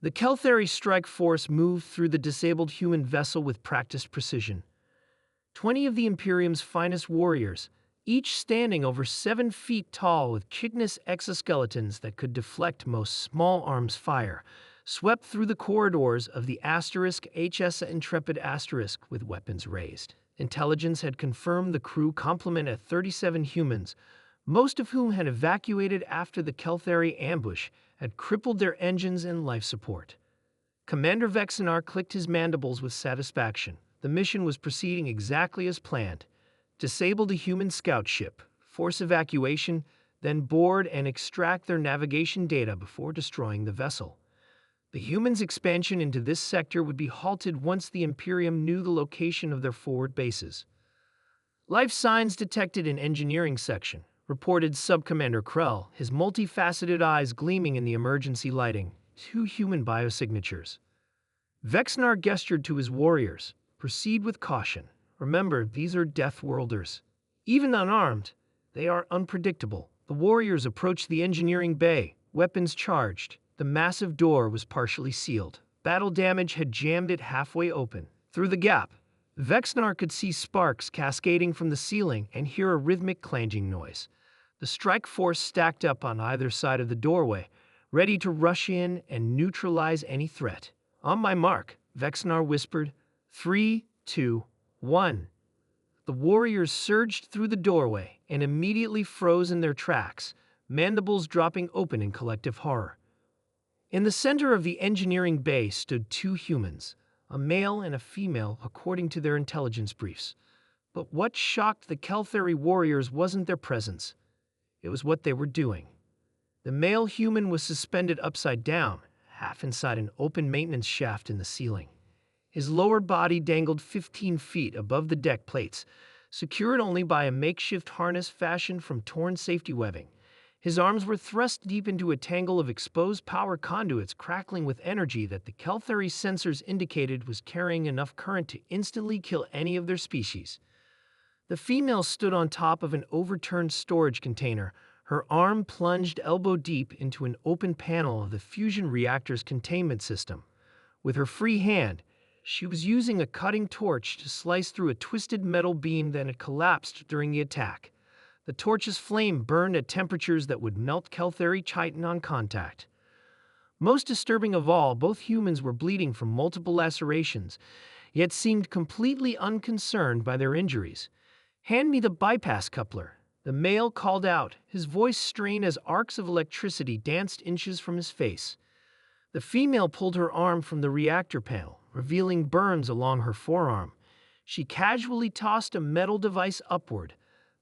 The Kelthari strike force moved through the disabled human vessel with practiced precision. 20 of the Imperium's finest warriors, each standing over 7 feet tall with chitinous exoskeletons that could deflect most small arms fire, swept through the corridors of the HS Intrepid with weapons raised. Intelligence had confirmed the crew complement at 37 humans, most of whom had evacuated after the Kelthari ambush had crippled their engines and life support. Commander Vexinar clicked his mandibles with satisfaction. The mission was proceeding exactly as planned. Disable the human scout ship, force evacuation, then board and extract their navigation data before destroying the vessel. The humans' expansion into this sector would be halted once the Imperium knew the location of their forward bases. Life signs detected in engineering section, reported Subcommander Krell, his multifaceted eyes gleaming in the emergency lighting. 2 human biosignatures. Vexinar gestured to his warriors. Proceed with caution. Remember, these are Death Worlders. Even unarmed, they are unpredictable. The warriors approached the engineering bay, weapons charged. The massive door was partially sealed. Battle damage had jammed it halfway open. Through the gap, Vexinar could see sparks cascading from the ceiling and hear a rhythmic clanging noise. The strike force stacked up on either side of the doorway, ready to rush in and neutralize any threat. On my mark, Vexinar whispered, 3, 2, 1. The warriors surged through the doorway and immediately froze in their tracks, mandibles dropping open in collective horror. In the center of the engineering bay stood 2 humans, a male and a female according to their intelligence briefs. But what shocked the Kelthari warriors wasn't their presence. It was what they were doing. The male human was suspended upside down, half inside an open maintenance shaft in the ceiling. His lower body dangled 15 feet above the deck plates, secured only by a makeshift harness fashioned from torn safety webbing. His arms were thrust deep into a tangle of exposed power conduits crackling with energy that the Kelthari sensors indicated was carrying enough current to instantly kill any of their species. The female stood on top of an overturned storage container, her arm plunged elbow-deep into an open panel of the fusion reactor's containment system. With her free hand, she was using a cutting torch to slice through a twisted metal beam that had collapsed during the attack. The torch's flame burned at temperatures that would melt Kelthari chitin on contact. Most disturbing of all, both humans were bleeding from multiple lacerations, yet seemed completely unconcerned by their injuries. "Hand me the bypass coupler," the male called out, his voice strained as arcs of electricity danced inches from his face. The female pulled her arm from the reactor panel, revealing burns along her forearm. She casually tossed a metal device upward.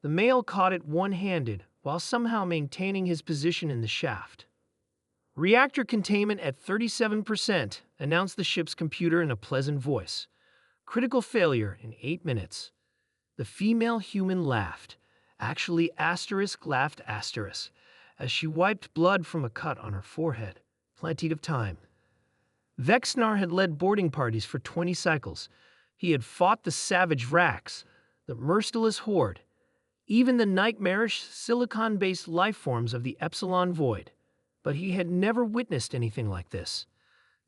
The male caught it one-handed, while somehow maintaining his position in the shaft. "Reactor containment at 37%, announced the ship's computer in a pleasant voice. "Critical failure in 8 minutes. The female human laughed. Actually, laughed as she wiped blood from a cut on her forehead. Plenty of time. Vexinar had led boarding parties for 20 cycles. He had fought the savage Rax, the merciless Horde, even the nightmarish silicon-based lifeforms of the Epsilon Void. But he had never witnessed anything like this.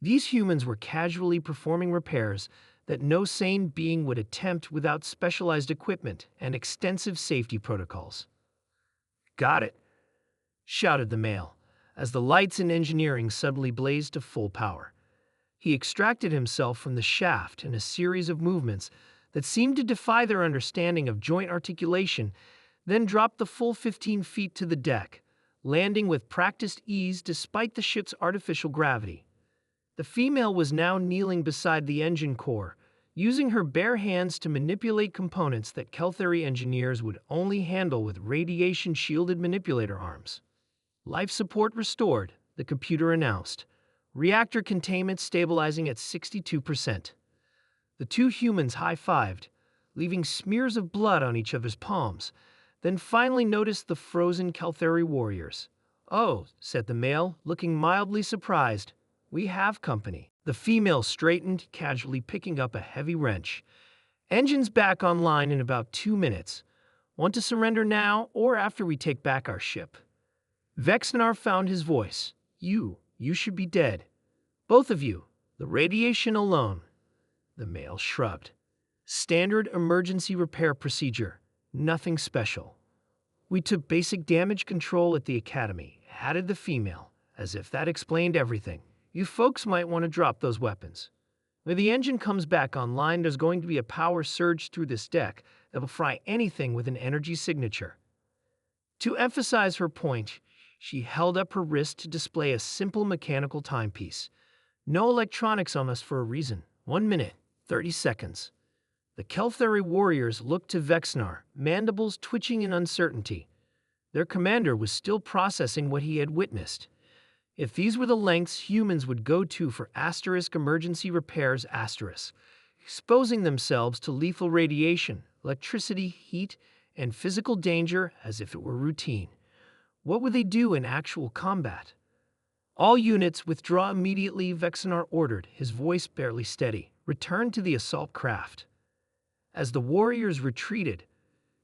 These humans were casually performing repairs that no sane being would attempt without specialized equipment and extensive safety protocols. "Got it," shouted the male, as the lights in engineering suddenly blazed to full power. He extracted himself from the shaft in a series of movements that seemed to defy their understanding of joint articulation, then dropped the full 15 feet to the deck, landing with practiced ease despite the ship's artificial gravity. The female was now kneeling beside the engine core, using her bare hands to manipulate components that Kelthari engineers would only handle with radiation-shielded manipulator arms. "Life support restored," the computer announced. "Reactor containment stabilizing at 62%. The 2 humans high-fived, leaving smears of blood on each other's palms, then finally noticed the frozen Kelthari warriors. "Oh," said the male, looking mildly surprised. "We have company." The female straightened, casually picking up a heavy wrench. "Engines back online in about 2 minutes. Want to surrender now or after we take back our ship?" Vexinar found his voice. You should be dead. Both of you. The radiation alone. The male shrugged. Standard emergency repair procedure. Nothing special. We took basic damage control at the academy, added the female, as if that explained everything. You folks might want to drop those weapons. When the engine comes back online, there's going to be a power surge through this deck that will fry anything with an energy signature. To emphasize her point, she held up her wrist to display a simple mechanical timepiece. No electronics on us for a reason. 1 minute, 30 seconds. The Kelthari warriors looked to Vexnar, mandibles twitching in uncertainty. Their commander was still processing what he had witnessed. If these were the lengths humans would go to for emergency repairs, exposing themselves to lethal radiation, electricity, heat, and physical danger as if it were routine, what would they do in actual combat? All units withdraw immediately, Vexnar ordered, his voice barely steady. Return to the assault craft. As the warriors retreated,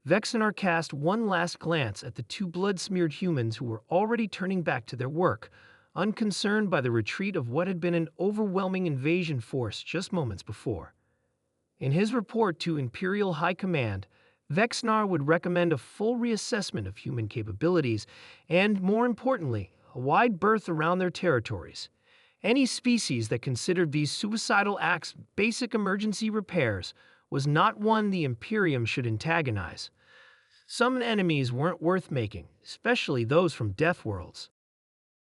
Vexnar cast one last glance at the two blood-smeared humans who were already turning back to their work, unconcerned by the retreat of what had been an overwhelming invasion force just moments before. In his report to Imperial High Command, Vexnar would recommend a full reassessment of human capabilities and, more importantly, a wide berth around their territories. Any species that considered these suicidal acts basic emergency repairs was not one the Imperium should antagonize. Some enemies weren't worth making, especially those from Death Worlds.